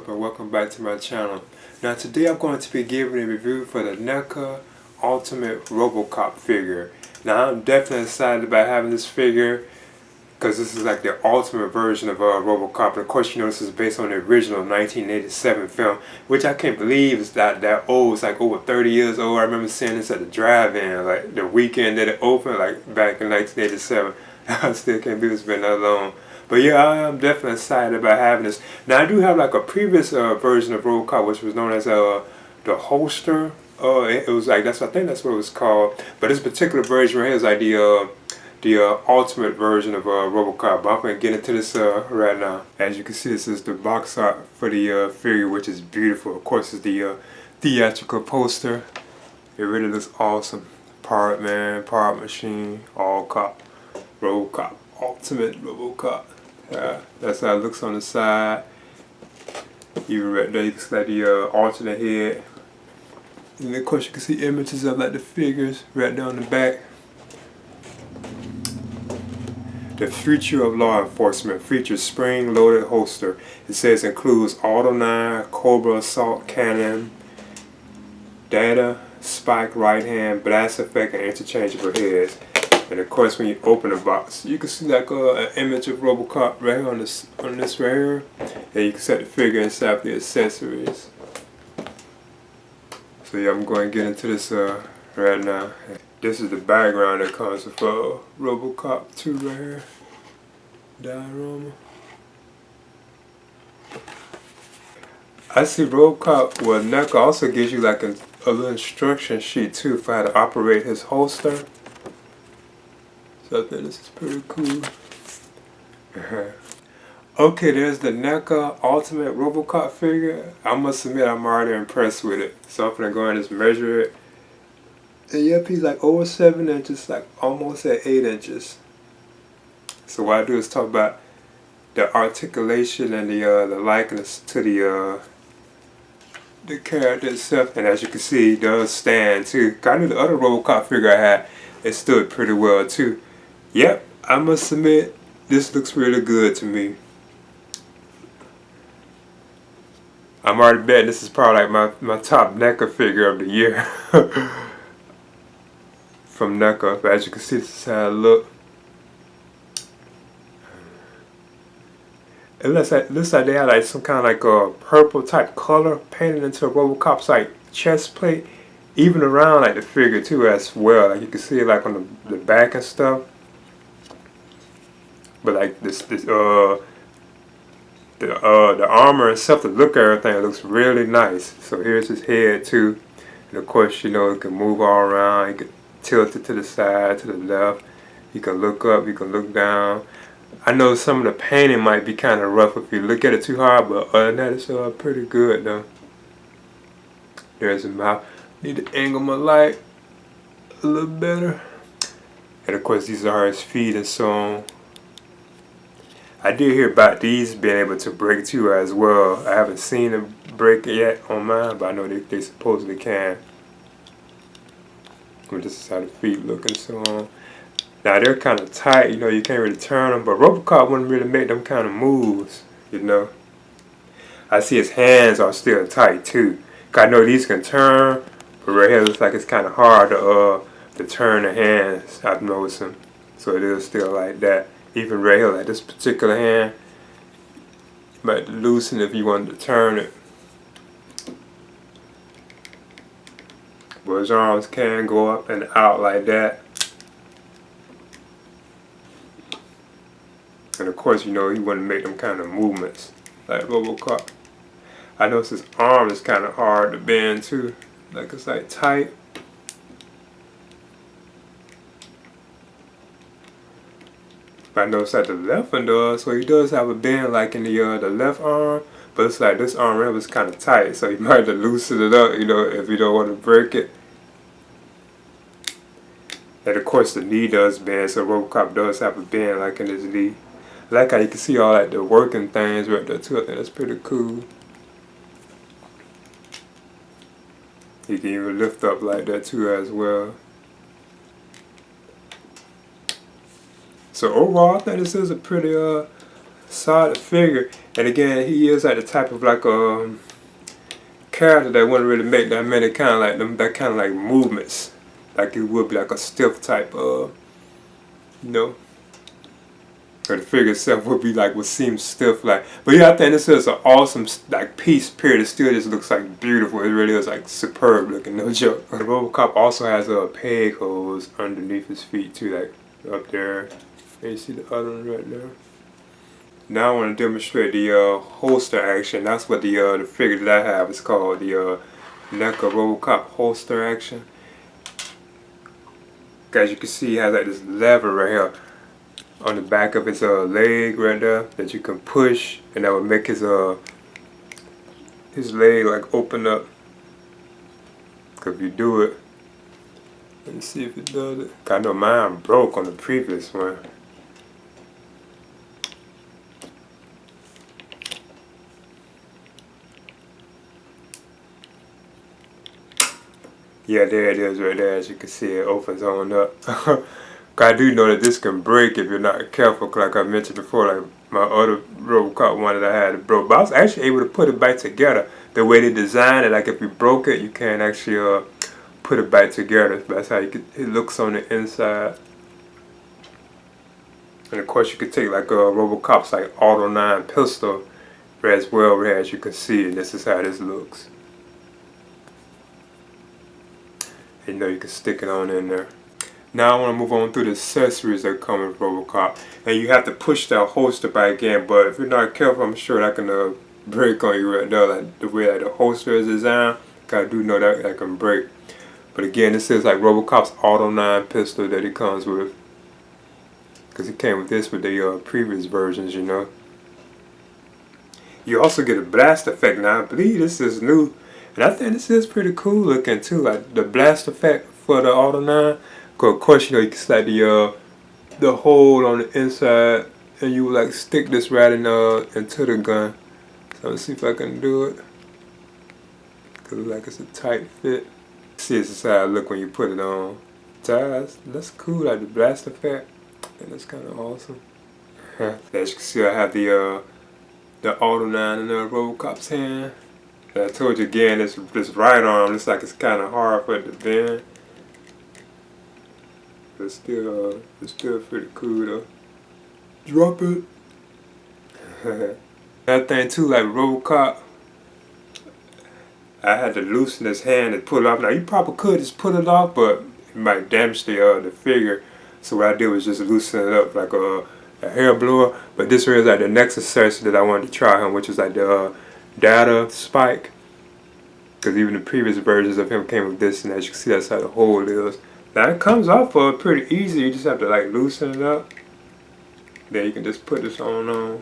and welcome back to my channel. Now today I'm going to be giving a review for the NECA Ultimate RoboCop figure. Now I'm definitely excited about having this figure because this is like the ultimate version of RoboCop. And of course you know this is based on the original 1987 film, which I can't believe is that old. It's like over 30 years old. I remember seeing this at the drive-in like the weekend that it opened, like back in 1987. I still can't believe it's been that long. But yeah, I'm definitely excited about having this. Now I do have like a previous version of RoboCop, which was known as the holster. It was like I think that's what it was called. But this particular version right here is like the ultimate version of RoboCop. But I'm gonna get into this right now. As you can see, this is the box art for the figure, which is beautiful. Of course, it's the theatrical poster. It really looks awesome. Part man, part machine, all cop, RoboCop, ultimate RoboCop. That's how it looks on the side. Even right there, you can see like the alternate head. And of course, you can see images of like the figures right there on the back. The future of law enforcement features spring-loaded holster. It says includes Auto 9, Cobra assault cannon, data, spike right hand, blast effect, and interchangeable heads. And of course, when you open the box, you can see like an image of RoboCop right here on this right here, and you can set the figure inside the accessories. So yeah, I'm going to get into this right now. This is the background that comes with RoboCop 2 right here. Diorama. I see RoboCop, well, NECA also gives you like a little instruction sheet too for how to operate his holster. So I think this is pretty cool. Okay, there's the NECA Ultimate RoboCop figure. I must admit I'm already impressed with it. So I'm gonna go and just measure it. And yep, he's like over 7 inches, like almost at 8 inches. So what I do is talk about the articulation and the likeness to the character itself. And as you can see, it does stand too. I knew the other RoboCop figure I had, it stood pretty well too. Yep, I must admit, this looks really good to me. I'm already betting this is probably like my top NECA figure of the year. From NECA, but as you can see, this is how it looks. It looks like they had like some kind of like a purple type color painted into RoboCop's like chest plate, even around like the figure too as well. Like you can see it like on the back and stuff. But like the armor and stuff, the look of everything, it looks really nice. So here's his head too, and of course you know it can move all around. You can tilt it to the side, to the left. You can look up, you can look down. I know some of the painting might be kind of rough if you look at it too hard, but other than that, it's pretty good though. There's the mouth. Need to angle my light a little better. And of course, these are his feet and so on. I did hear about these being able to break too as well. I haven't seen them break it yet on mine, but I know they supposedly can. This is how the feet look and so on. Now they're kind of tight, you know, you can't really turn them, but RoboCop wouldn't really make them kind of moves, you know. I see his hands are still tight too. I know these can turn, but right here it looks like it's kind of hard to turn the hands, I've noticed them. So it is still like that. Even right here, like this particular hand, you might loosen if you wanted to turn it. But his arms can go up and out like that. And of course, you know, he wouldn't make them kind of movements like RoboCop. I notice his arm is kind of hard to bend too. Like it's like tight. But I notice that the left one does, so he does have a bend like in the left arm. But it's like this arm was kind of tight, so you might have to loosen it up, you know, if you don't want to break it. And of course the knee does bend, so RoboCop does have a bend like in his knee. I like how you can see all like the working things right there too. I think that's pretty cool. He can even lift up like that too as well. So overall, I think this is a pretty solid figure. And again, he is like the type of like character that wouldn't really make that many kind of like them, that kind of like movements, like it would be like a stiff type of, you know, or the figure itself would be like, would seem stiff like. But yeah, I think this is an awesome like piece. Period. It still just looks like beautiful. It really is like superb looking, no joke. The RoboCop also has peg holes underneath his feet too, like up there. And you see the other one right there. Now I want to demonstrate the holster action. That's what the figure that I have is called, the NECA RoboCop holster action. As you can see, he has like this lever right here on the back of his leg right there that you can push, and that would make his leg like open up. Cause if you do it, let me see if it does it. I know mine broke on the previous one. Yeah, there it is right there. As you can see, it opens on up. I do know that this can break if you're not careful, like I mentioned before, like my other RoboCop one that I had, it broke. But I was actually able to put it back together. The way they designed it, like if you broke it, you can't actually put it back together. That's how it looks on the inside. And of course, you could take like a RoboCop's like Auto 9 pistol as well, as you can see, and this is how this looks. You know, you can stick it on in there. Now I want to move on through the accessories that come with RoboCop, and you have to push that holster back in. But if you're not careful, I'm sure that can break on you right there, like the way that the holster is designed. I do know that can break. But again, this is like RoboCop's Auto 9 pistol that it comes with, because it came with this with the previous versions, you know. You also get a blast effect. Now I believe this is new, and I think this is pretty cool looking too, like the blast effect for the Auto 9. Of course, you know, you can slide the hole on the inside, and you like stick this right into the gun. So let's see if I can do it. Cause like it's a tight fit. See, this is how it look when you put it on. That's cool, like the blast effect, and that's kind of awesome. As you can see, I have the Auto 9 in the RoboCop's hand. And I told you again, this right arm looks like it's kind of hard for it to bend. It's still pretty cool though. Drop it. That thing too, like RoboCop, I had to loosen his hand and pull it off. Now you probably could just pull it off, but it might damage the figure. So what I did was just loosen it up like a hair blower. But this was like the next accessory that I wanted to try him, which was like the data spike. Because even the previous versions of him came with this, and as you can see, that's how the hole is. Now it comes off pretty easy. You just have to like loosen it up. Then you can just put this on.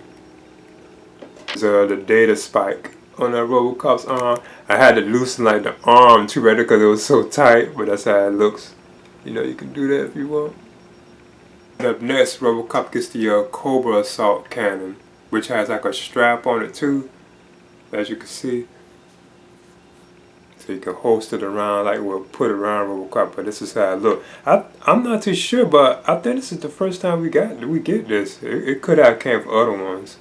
The data spike on that RoboCop's arm. I had to loosen like the arm too, right, because it was so tight. But that's how it looks. You know, you can do that if you want. And up next, RoboCop gets the Cobra assault cannon, which has like a strap on it too, as you can see. So you can host it around, like we'll put it around RoboCop, but this is how it look. I'm not too sure, but I think this is the first time we get this. It could have came for other ones.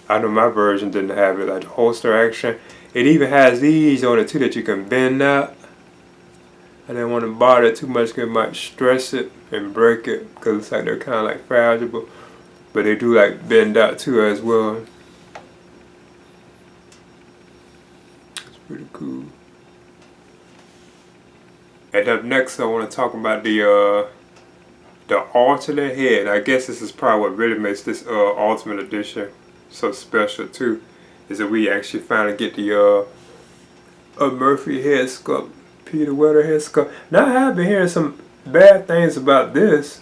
I know my version didn't have it, like the holster action. It even has these on it too that you can bend out. I didn't want to bother it too much because it might stress it and break it, because it's like they're kind of like fragile, but they do like bend out too as well. It's pretty cool. And up next, I want to talk about the alternate head. I guess this is probably what really makes this Ultimate Edition so special too, is that we actually finally get the Murphy head sculpt, Peter Weller head sculpt. Now I have been hearing some bad things about this.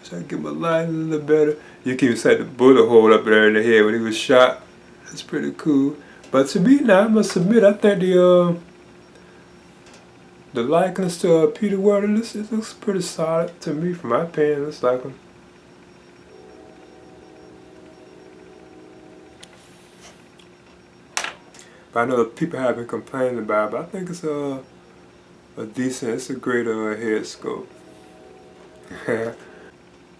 So I get my line a little better. You can even see the bullet hole up there in the head when he was shot. That's pretty cool. But to me now, I must admit, I think the likeness to Peter Weller, it looks pretty solid to me, from my opinion. It looks like him. But I know that people have been complaining about it, but I think it's it's a great head sculpt.